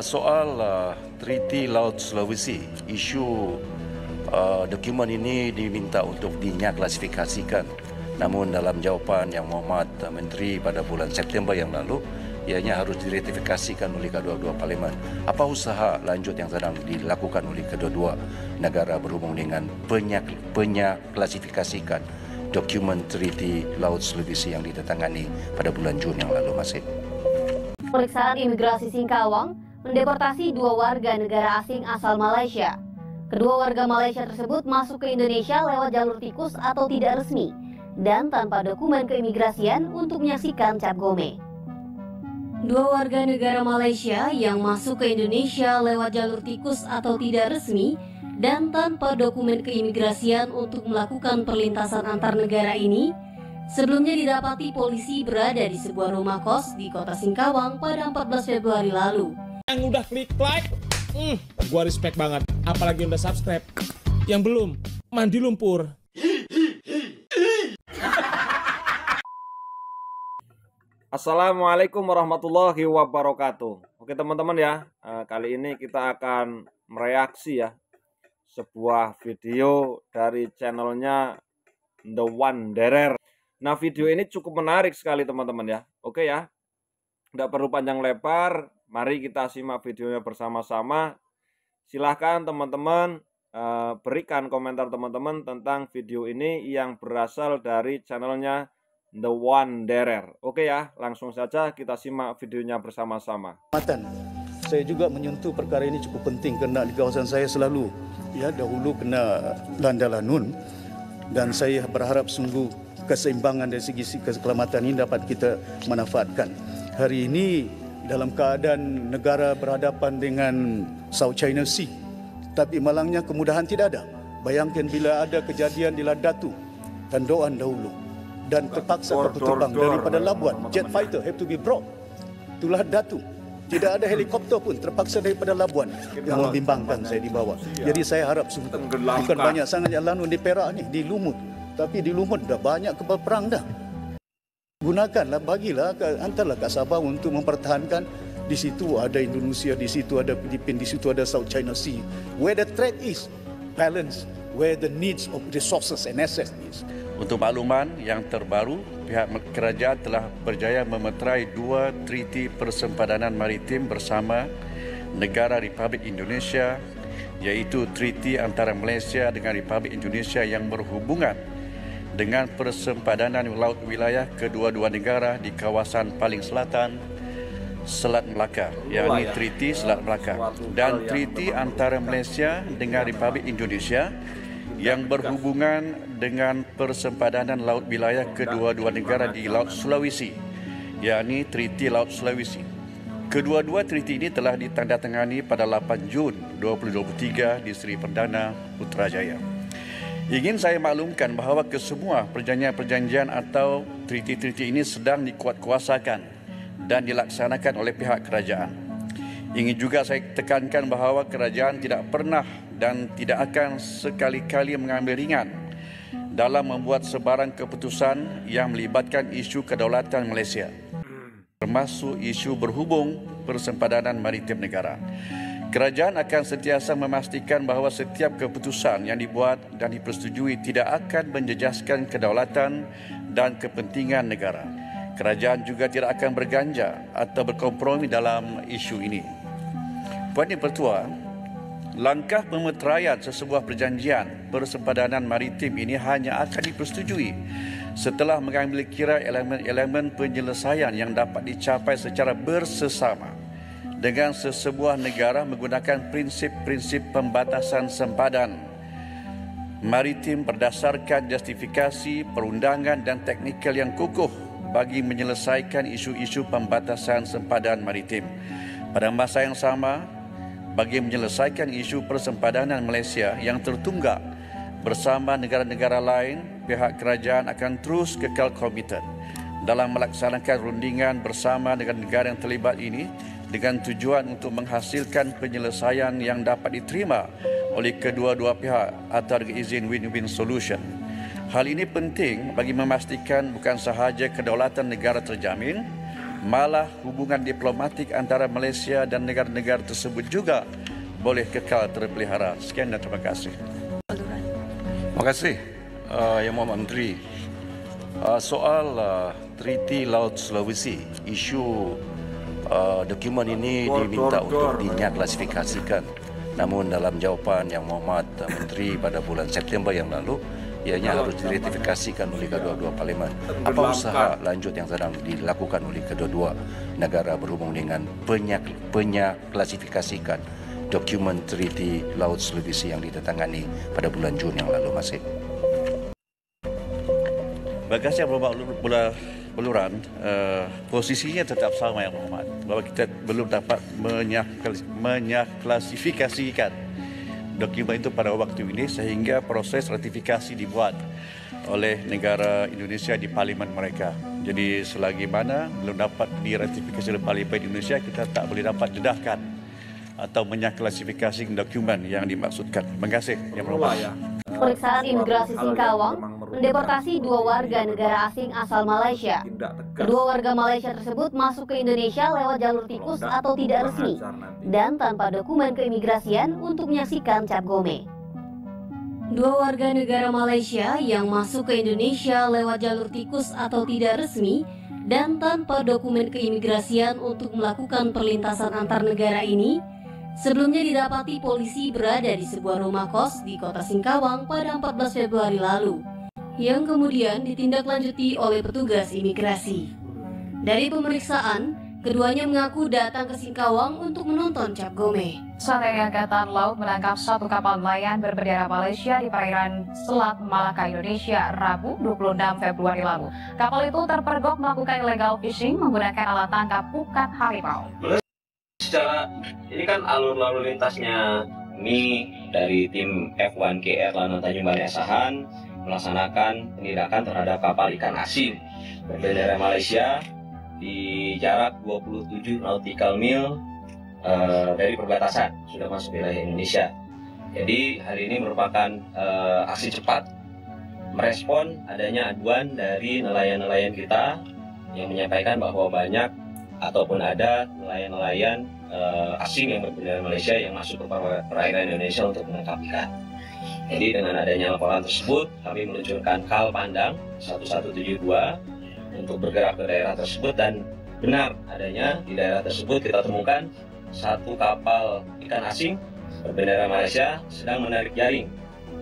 Soal Treaty Laut Sulawesi, isu dokumen ini diminta untuk dinyaklasifikasikan. Namun dalam jawapan Yang Mohd Menteri pada bulan September yang lalu, ianya harus diratifikasikan oleh kedua-dua parlimen. Apa usaha lanjut yang sedang dilakukan oleh kedua-dua negara berhubung dengan penyaklasifikasikan dokumen Treaty Laut Sulawesi yang ditandatangani pada bulan Jun yang lalu, Mas? Pemeriksaan imigrasi Singkawang mendeportasi 2 warga negara asing asal Malaysia. Kedua warga Malaysia tersebut masuk ke Indonesia lewat jalur tikus atau tidak resmi dan tanpa dokumen keimigrasian untuk menyaksikan cap gome. 2 warga negara Malaysia yang masuk ke Indonesia lewat jalur tikus atau tidak resmi dan tanpa dokumen keimigrasian untuk melakukan perlintasan antar negara ini sebelumnya didapati polisi berada di sebuah rumah kos di kota Singkawang pada 14 Februari lalu. Yang udah klik like, gua respect banget. Apalagi udah subscribe. Yang belum, mandi lumpur. Assalamualaikum warahmatullahi wabarakatuh. Oke teman-teman ya, kali ini kita akan mereaksi ya sebuah video dari channelnya The Wanderer. Nah, video ini cukup menarik sekali teman-teman ya. Oke ya, tidak perlu panjang lebar, mari kita simak videonya bersama-sama. Silahkan teman-teman berikan komentar teman-teman tentang video ini yang berasal dari channelnya The Wanderer. Oke ya, langsung saja kita simak videonya bersama-sama. Saya juga menyentuh perkara ini cukup penting kerana di kawasan saya selalu ya dahulu kena landa lanun, dan saya berharap sungguh keseimbangan dari segi keselamatan ini dapat kita manfaatkan. Hari ini dalam keadaan negara berhadapan dengan South China Sea, tapi malangnya kemudahan tidak ada. Bayangkan bila ada kejadian di Ladatu dan Doan dahulu dan terpaksa terbang daripada Labuan, jet fighter have to be brought to Ladatu. Tidak ada helikopter pun, terpaksa daripada Labuan. Yang membimbangkan saya di bawah. Jadi saya harap sungguh, bukan banyak sangat yang lanun di Perak ni, di Lumut. Tapi di Lumut dah banyak kapal perang dah. Gunakanlah, bagilah, hantarlah kat Sabah untuk mempertahankan. Di situ ada Indonesia, di situ ada Filipina, di situ ada South China Sea. Where the threat is, balance. Where the needs of resources and assets is. Untuk makluman yang terbaru, pihak kerajaan telah berjaya memeterai 2 treaty persempadanan maritim bersama negara Republik Indonesia, iaitu treaty antara Malaysia dengan Republik Indonesia yang berhubungan dengan persempadanan laut wilayah kedua-dua negara di kawasan paling selatan Selat Melaka, yakni Treaty Selat Melaka, dan treaty antara Malaysia dengan Republik Indonesia yang berhubungan dengan persempadanan laut wilayah kedua-dua negara di Laut Sulawesi, yakni Treaty Laut Sulawesi. Kedua-dua treaty ini telah ditandatangani pada 8 Jun 2023 di Seri Perdana Putrajaya. Ingin saya maklumkan bahawa kesemua perjanjian-perjanjian atau treaty-treaty ini sedang dikuatkuasakan dan dilaksanakan oleh pihak kerajaan. Ingin juga saya tekankan bahawa kerajaan tidak pernah dan tidak akan sekali-kali mengambil ringan dalam membuat sebarang keputusan yang melibatkan isu kedaulatan Malaysia, termasuk isu berhubung persempadanan maritim negara. Kerajaan akan sentiasa memastikan bahawa setiap keputusan yang dibuat dan dipersetujui tidak akan menjejaskan kedaulatan dan kepentingan negara. Kerajaan juga tidak akan berganja atau berkompromi dalam isu ini. Puan Yang Pertua, langkah pemeteraian sesebuah perjanjian persempadanan maritim ini hanya akan dipersetujui setelah mengambil kira elemen-elemen penyelesaian yang dapat dicapai secara bersesama dengan sesebuah negara menggunakan prinsip-prinsip pembatasan sempadan maritim berdasarkan justifikasi, perundangan dan teknikal yang kukuh bagi menyelesaikan isu-isu pembatasan sempadan maritim. Pada masa yang sama, bagi menyelesaikan isu persempadanan Malaysia yang tertunggak bersama negara-negara lain, pihak kerajaan akan terus kekal komited dalam melaksanakan rundingan bersama dengan negara yang terlibat ini dengan tujuan untuk menghasilkan penyelesaian yang dapat diterima oleh kedua-dua pihak atau dengan izin win-win solution. Hal ini penting bagi memastikan bukan sahaja kedaulatan negara terjamin, Malah hubungan diplomatik antara Malaysia dan negara-negara tersebut juga boleh kekal terpelihara. Sekian dan terima kasih. Terima kasih Yang Muhammad Menteri. Soal Treaty Laut Sulawesi, isu dokumen ini diminta untuk diklasifikasikan. Namun dalam jawapan Yang Muhammad Menteri pada bulan September yang lalu, ianya harus diratifikasikan oleh kedua-dua parlimen. Apa usaha lanjut yang sedang dilakukan oleh kedua-dua negara berhubung dengan penyaklasifikasikan dokumen Treaty Laut Sulawesi yang ditandatangani pada bulan Jun yang lalu? Masih. Bagasi yang beluran, posisinya tetap sama Yang Muhammad, bahwa kita belum dapat menyaklasifikasikan dokumen itu pada waktu ini sehingga proses ratifikasi dibuat oleh negara Indonesia di parlimen mereka. Jadi selagi mana belum dapat diratifikasi oleh parlimen Indonesia, kita tak boleh dapat dedahkan atau menyaklasifikasi dokumen yang dimaksudkan. Terima kasih Yang Muhammad. Pemeriksaan imigrasi Singkawang mendeportasi 2 warga negara asing asal Malaysia. Kedua warga Malaysia tersebut masuk ke Indonesia lewat jalur tikus atau tidak resmi dan tanpa dokumen keimigrasian untuk menyaksikan cap gome. 2 warga negara Malaysia yang masuk ke Indonesia lewat jalur tikus atau tidak resmi dan tanpa dokumen keimigrasian untuk melakukan perlintasan antar negara ini sebelumnya didapati polisi berada di sebuah rumah kos di kota Singkawang pada 14 Februari lalu, yang kemudian ditindaklanjuti oleh petugas imigrasi. Dari pemeriksaan, keduanya mengaku datang ke Singkawang untuk menonton cap gome. TNI Angkatan Laut menangkap 1 kapal nelayan berbendera Malaysia di perairan Selat Malaka, Indonesia, Rabu 26 Februari lalu. Kapal itu terpergok melakukan illegal fishing menggunakan alat tangkap pukat harimau. Secara ini kan alur lalu lintasnya ini dari tim F1KR Lanut Tanjung Balai Asahan melaksanakan penindakan terhadap kapal ikan asing berbendera Malaysia di jarak 27 nautical mil dari perbatasan sudah masuk wilayah Indonesia. Jadi hari ini merupakan aksi cepat merespon adanya aduan dari nelayan-nelayan kita yang menyampaikan bahwa banyak ataupun ada nelayan-nelayan asing yang berbendera Malaysia yang masuk ke perairan Indonesia untuk menangkap ikan. Jadi dengan adanya laporan tersebut, kami meluncurkan KAL Pandang 1172 untuk bergerak ke daerah tersebut, dan benar adanya di daerah tersebut kita temukan 1 kapal ikan asing berbendera Malaysia sedang menarik jaring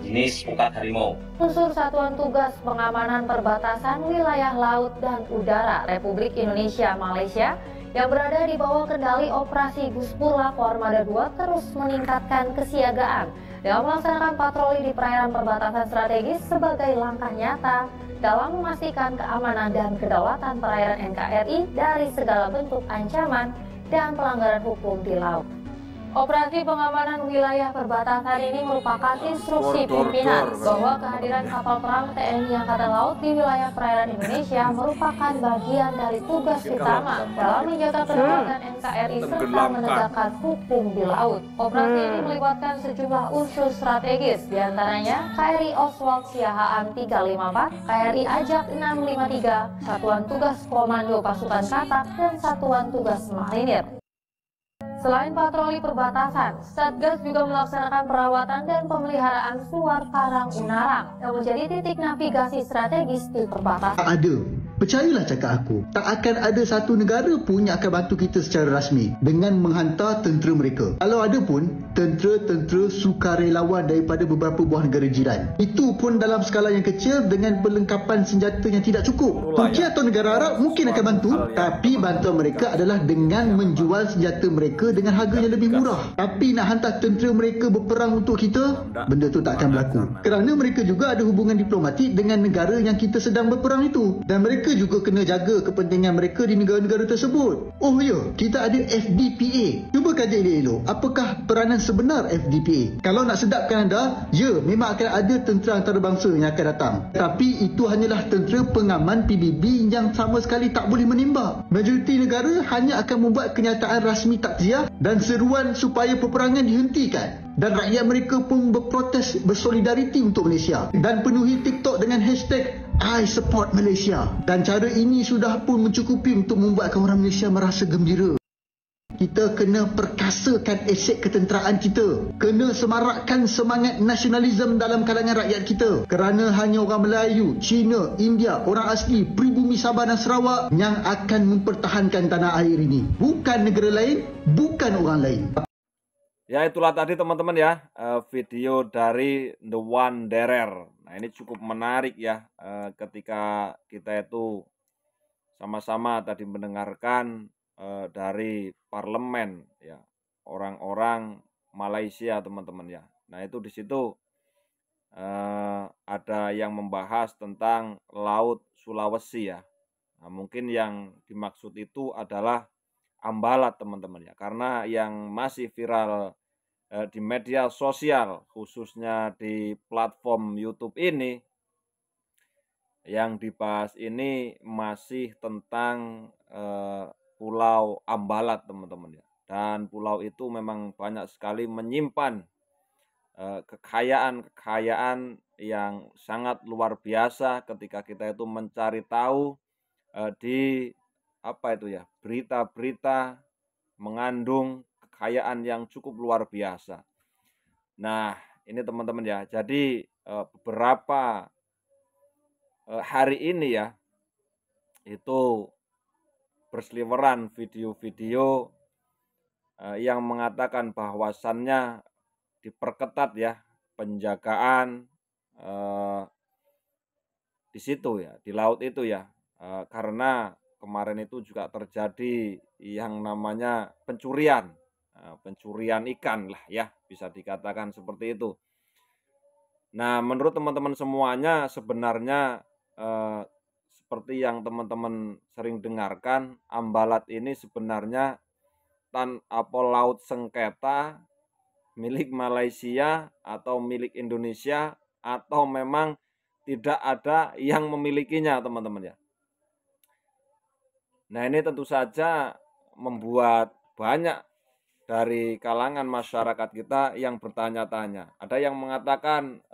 jenis pukat harimau. Unsur Satuan Tugas Pengamanan Perbatasan Wilayah Laut dan Udara Republik Indonesia Malaysia yang berada di bawah kendali Operasi Guspula Armada 2 terus meningkatkan kesiagaan dengan melaksanakan patroli di perairan perbatasan strategis sebagai langkah nyata dalam memastikan keamanan dan kedaulatan perairan NKRI dari segala bentuk ancaman dan pelanggaran hukum di laut. Operasi pengamanan wilayah perbatasan ini merupakan instruksi pimpinan bahwa kehadiran kapal perang TNI Angkatan Laut di wilayah perairan Indonesia merupakan bagian dari tugas utama dalam menjaga kedaulatan NKRI serta menegakkan hukum di laut. Operasi ini melibatkan sejumlah unsur strategis, diantaranya KRI Oswald Siahaan 354, KRI Ajak 653, Satuan Tugas Komando Pasukan Katak, dan Satuan Tugas Marinir. Selain patroli perbatasan, Satgas juga melaksanakan perawatan dan pemeliharaan Suar Karang Unarang yang menjadi titik navigasi strategis di perbatasan. Ada. Percayalah cakap aku, tak akan ada satu negara pun yang akan bantu kita secara rasmi dengan menghantar tentera mereka. Kalau ada pun, tentera-tentera sukarelawan daripada beberapa buah negara jiran. Itu pun dalam skala yang kecil dengan perlengkapan senjata yang tidak cukup. Turki atau negara Arab mungkin akan bantu, tapi bantuan mereka adalah dengan menjual senjata mereka dengan harga yang lebih murah. Tapi nak hantar tentera mereka berperang untuk kita, benda tu tak akan berlaku. Kerana mereka juga ada hubungan diplomatik dengan negara yang kita sedang berperang itu. Dan mereka juga kena jaga kepentingan mereka di negara-negara tersebut. Oh ya, kita ada FDPA. Cuba kaji elok-elok, apakah peranan sebenar FDPA? Kalau nak sedapkan anda, ya, memang akan ada tentera antarabangsa yang akan datang. Tapi itu hanyalah tentera pengaman PBB yang sama sekali tak boleh menembak. Majoriti negara hanya akan membuat kenyataan rasmi takziah dan seruan supaya peperangan dihentikan. dan rakyat mereka pun berprotes bersolidariti untuk Malaysia dan penuhi TikTok dengan hashtag I support Malaysia, dan cara ini sudah pun mencukupi untuk membuatkan orang Malaysia merasa gembira. Kita kena perkasakan aset ketenteraan kita. Kena semarakkan semangat nasionalisme dalam kalangan rakyat kita. Kerana hanya orang Melayu, Cina, India, orang asli pribumi Sabah dan Sarawak yang akan mempertahankan tanah air ini. Bukan negara lain, bukan orang lain. Ya, itulah tadi teman-teman ya, video dari The Wanderer. Nah, ini cukup menarik ya, ketika kita itu sama-sama tadi mendengarkan dari parlemen ya, orang-orang Malaysia teman-teman ya. Nah, itu di situ ada yang membahas tentang Laut Sulawesi ya. Nah, mungkin yang dimaksud itu adalah Ambalat teman-teman ya, karena yang masih viral di media sosial khususnya di platform YouTube ini, yang dibahas ini masih tentang Pulau Ambalat teman-teman ya. Dan pulau itu memang banyak sekali menyimpan kekayaan yang sangat luar biasa ketika kita itu mencari tahu di apa itu ya, berita-berita mengandung kekayaan yang cukup luar biasa. Nah, ini teman-teman ya. Jadi beberapa hari ini ya, itu berseliweran video-video yang mengatakan bahwasannya diperketat ya penjagaan di situ ya, di laut itu ya, karena kemarin itu juga terjadi yang namanya pencurian ikan lah ya, bisa dikatakan seperti itu. Nah, menurut teman-teman semuanya sebenarnya seperti yang teman-teman sering dengarkan, Ambalat ini sebenarnya laut sengketa milik Malaysia atau milik Indonesia, atau memang tidak ada yang memilikinya teman-teman ya. Nah, ini tentu saja membuat banyak dari kalangan masyarakat kita yang bertanya-tanya. Ada yang mengatakan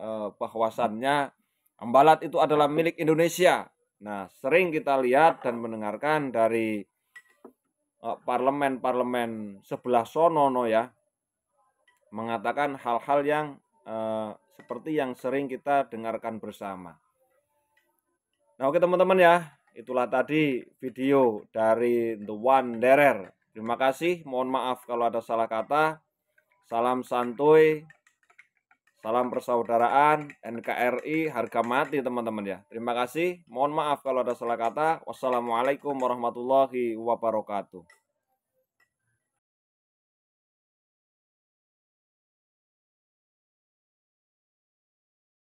bahwasannya Ambalat itu adalah milik Indonesia. Nah, sering kita lihat dan mendengarkan dari parlemen-parlemen sebelah sono ya, mengatakan hal-hal yang seperti yang sering kita dengarkan bersama. Nah, oke teman-teman ya, itulah tadi video dari The Wanderer. Terima kasih, mohon maaf kalau ada salah kata. Salam santuy, salam persaudaraan, NKRI, harga mati teman-teman ya. Terima kasih, mohon maaf kalau ada salah kata. Wassalamualaikum warahmatullahi wabarakatuh.